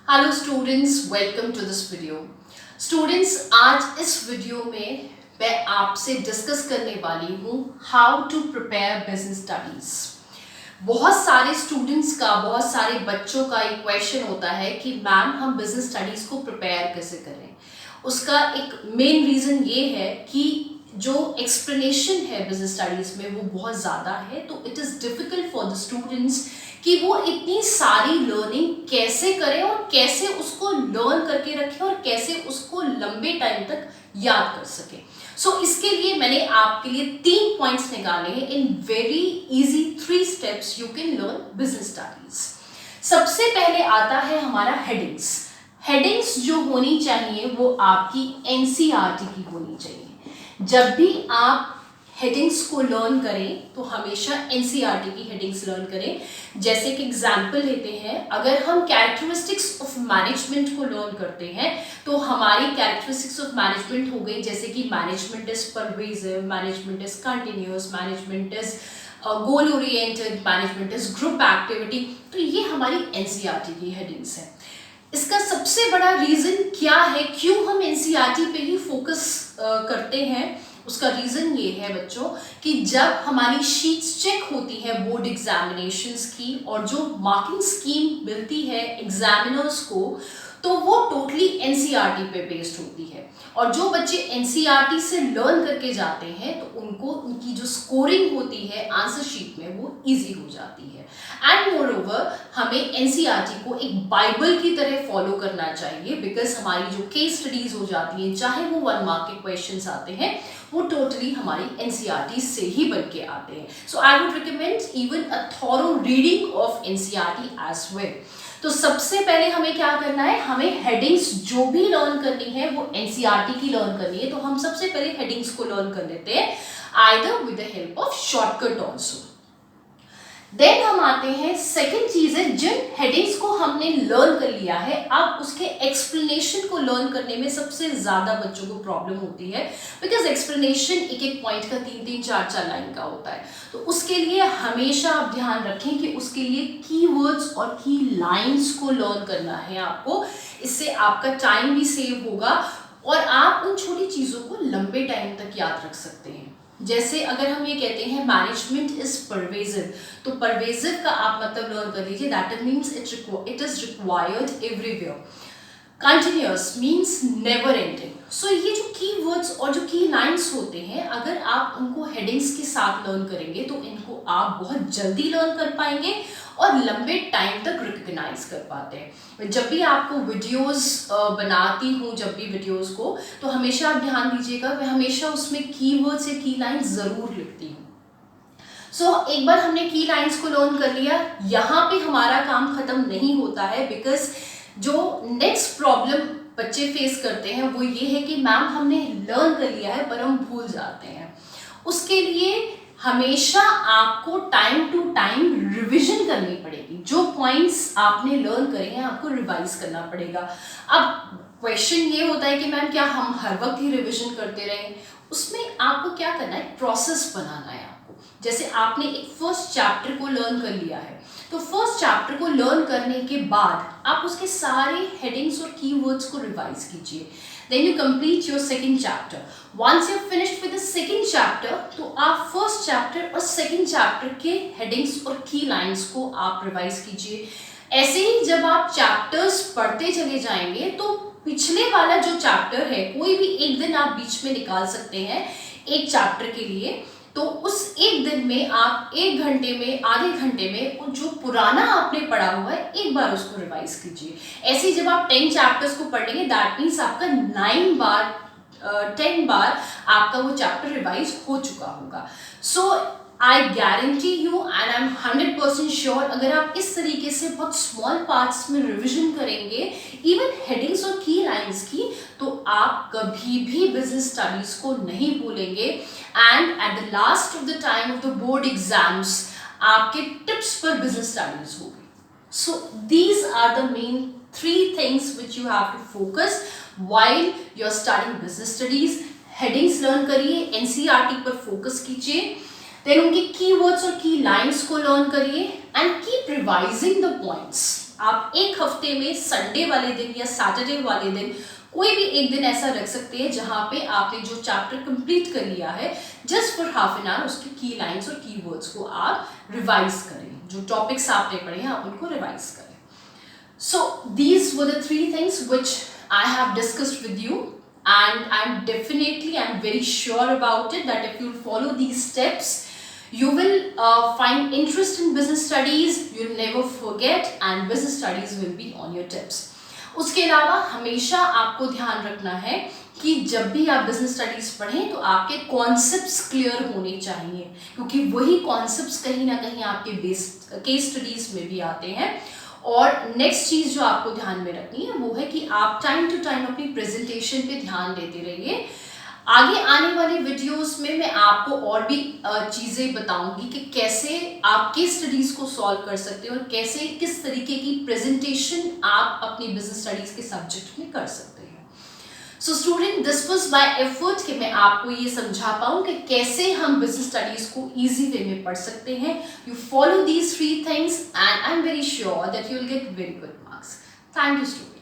Hello students, welcome to this video. Students, आज इस video में मैं आपसे डिस्कस करने वाली हूँ how to prepare business studies. बहुत सारे स्टूडेंट्स का, बहुत सारे बच्चों का एक क्वेश्चन होता है कि मैम हम बिजनेस स्टडीज को प्रिपेयर कैसे करें। उसका एक मेन रीज़न ये है कि जो एक्सप्लेनेशन है बिजनेस स्टडीज में वो बहुत ज़्यादा है, तो it is difficult for the students कि वो इतनी सारी लर्निंग कैसे करें और कैसे उसको लर्न करके रखें और कैसे उसको लंबे टाइम तक याद कर सकें। सो इसके लिए मैंने आपके लिए 3 पॉइंट्स निकाले हैं in very easy 3 steps you can learn business studies. सबसे पहले आता है हमारा हेडिंग्स। हेडिंग्स जो होनी चाहिए वो आपकी एनसीईआरटी की होनी चाहिए। जब भी आप हेडिंग्स को लर्न करें तो हमेशा एनसीईआरटी की हेडिंग्स लर्न करें। जैसे कि एग्जाम्पल लेते हैं, अगर हम कैरेक्टरिस्टिक्स ऑफ मैनेजमेंट को लर्न करते हैं तो हमारी कैरेक्टरिस्टिक्स ऑफ मैनेजमेंट हो गई, जैसे कि management is pervasive, management is continuous, management is goal oriented, management is group activity. तो ये हमारी एनसीईआरटी की हेडिंग्स है। इसका सबसे बड़ा रीज़न क्या है, क्यों हम एनसीईआरटी पे ही फोकस करते हैं? उसका रीज़न ये है बच्चों कि जब हमारी शीट्स चेक होती है बोर्ड एग्जामिनेशंस की और जो मार्किंग स्कीम मिलती है एग्जामिनर्स को, तो वो टोटली एनसीईआरटी पे बेस्ड होती है। और जो बच्चे एनसीईआरटी से लर्न करके जाते हैं तो उनको उनकी जो स्कोरिंग होती है आंसर शीट में वो इजी हो जाती है। एंड मोर ओवर हमें एनसीईआरटी को एक बाइबल की तरह फॉलो करना चाहिए, बिकॉज हमारी जो केस स्टडीज हो जाती हैं, चाहे वो 1 मार्क के क्वेश्चंस आते हैं, वो टोटली हमारी एनसीईआरटी से ही बन के आते हैं। So I would recommend even a thorough reading of NCERT as well. तो सबसे पहले हमें क्या करना है, हमें हेडिंग्स जो भी लर्न करनी है वो एनसीईआरटी की लर्न करनी है। तो हम सबसे पहले हेडिंग्स को लर्न कर लेते हैं, either with the help of shortcut also. Then हम आते हैं, सेकेंड चीज है, जिन हेडिंग्स को हमने लर्न कर लिया है, अब उसके एक्सप्लेनेशन को लर्न करने में सबसे ज्यादा बच्चों को प्रॉब्लम होती है, बिकॉज एक्सप्लेनेशन एक एक पॉइंट का 3-3, 4-4 लाइन का होता है। तो उसके लिए हमेशा आप ध्यान रखें कि उसके लिए कीवर्ड्स और की लाइन्स को लर्न करना है आपको। इससे आपका टाइम भी सेव होगा और आप उन छोटी चीजों को लंबे टाइम तक याद रख सकते हैं। जैसे अगर हम ये कहते हैं मैनेजमेंट इज परवेसिव, तो परवेसिव का आप मतलब लर्न कर लीजिए, that means it is required everywhere. Continuous means never ending. So ये जो कीवर्ड्स और जो की लाइन्स होते हैं, अगर आप उनको हेडिंग्स के साथ लर्न करेंगे तो इनको आप बहुत जल्दी लर्न कर पाएंगे और लंबे टाइम तक रिकग्नाइज कर पाते हैं। जब भी आपको वीडियोस बनाती हूँ, जब भी वीडियोस को, तो हमेशा आप ध्यान दीजिएगा, मैं हमेशा उसमें कीवर्ड्स या की लाइन ज़रूर लिखती हूँ। सो एक बार हमने की लाइन्स को लर्न कर लिया, यहाँ पे हमारा काम खत्म नहीं होता है, बिकॉज जो नेक्स्ट प्रॉब्लम बच्चे फेस करते हैं वो ये है कि मैम हमने लर्न कर लिया है पर हम भूल जाते हैं। उसके लिए हमेशा आपको टाइम टू टाइम रिवीजन करनी पड़ेगी। जो पॉइंट्स आपने लर्न करे हैं आपको रिवाइज करना पड़ेगा। अब क्वेश्चन ये होता है कि मैम क्या हम हर वक्त ही रिवीजन करते रहें? उसमें आपको क्या करना है, प्रोसेस बनाना है आपको। जैसे आपने एक फर्स्ट चैप्टर को लर्न कर लिया है, तो फर्स्ट चैप्टर को लर्न करने के बाद आप उसके सारे हेडिंग्स और कीवर्ड्स को रिवाइज कीजिए। Then you complete your second chapter. Once you're finished with the second chapter, तो आप फर्स्ट चैप्टर और सेकंड चैप्टर के हेडिंग्स और की लाइंस को आप रिवाइज कीजिए। ऐसे ही जब आप चैप्टर्स पढ़ते चले जाएंगे तो पिछले वाला जो चैप्टर है, कोई भी एक दिन आप बीच में निकाल सकते हैं एक चैप्टर के लिए। तो उस एक दिन में आप 1 घंटे में, आधे घंटे में जो पुराना आपने पढ़ा हुआ है एक बार उसको रिवाइज कीजिए। ऐसे ही जब आप 10 चैप्टर्स को पढ़ेंगे, दैट मीन्स आपका 10 बार आपका वो चैप्टर रिवाइज हो चुका होगा। So I guarantee you and I am 100% sure, अगर आप इस तरीके से बहुत स्मॉल पार्ट्स में रिविजन करेंगे इवन हेडिंग्स और की लाइंस की, तो आप कभी भी बिजनेस स्टडीज को नहीं भूलेंगे। And at the last of the time of the board exams आपके टिप्स पर बिजनेस स्टडीज होगी। So these are the main 3 things which you have to focus while you are studying business studies। Headings learn करिए, NCERT पर focus कीजिए, then उनके keywords और की lines को लर्न करिए and keep revising the points. आप एक हफ्ते में संडे वाले दिन या सैटरडे वाले दिन कोई भी एक दिन ऐसा रख सकते हैं जहां पे आपने जो चैप्टर कंप्लीट कर लिया है, just for half an hour उसकी की लाइंस और कीवर्ड्स को आप रिवाइज करें। जो टॉपिक्स आपने पढ़े हैं आप उनको रिवाइज करें। So these were the three things which I have discussed with you, and I'm very sure about it that if you follow these steps, you will find interest in business studies, you'll never forget, and business studies will be on your tips. उसके अलावा हमेशा आपको ध्यान रखना है कि जब भी आप बिजनेस स्टडीज पढ़ें तो आपके कॉन्सेप्ट्स क्लियर होने चाहिए, क्योंकि वही कॉन्सेप्ट्स कहीं ना कहीं आपके केस स्टडीज में भी आते हैं। और नेक्स्ट चीज़ जो आपको ध्यान में रखनी है वो है कि आप टाइम टू टाइम अपनी प्रेजेंटेशन पे ध्यान देते रहिए। आगे आने वाले वीडियोस में मैं आपको और भी चीज़ें बताऊंगी कि कैसे आप केस स्टडीज़ को सॉल्व कर सकते हो और कैसे किस तरीके की प्रेजेंटेशन आप अपनी बिजनेस स्टडीज़ के सब्जेक्ट में कर सकते हैं। So student, this was my effort कि मैं आपको ये समझा पाऊँ कि कैसे हम बिजनेस स्टडीज़ को ईजी वे में पढ़ सकते हैं। You follow these 3 things and I am very sure that you will get very good marks. Thank you student.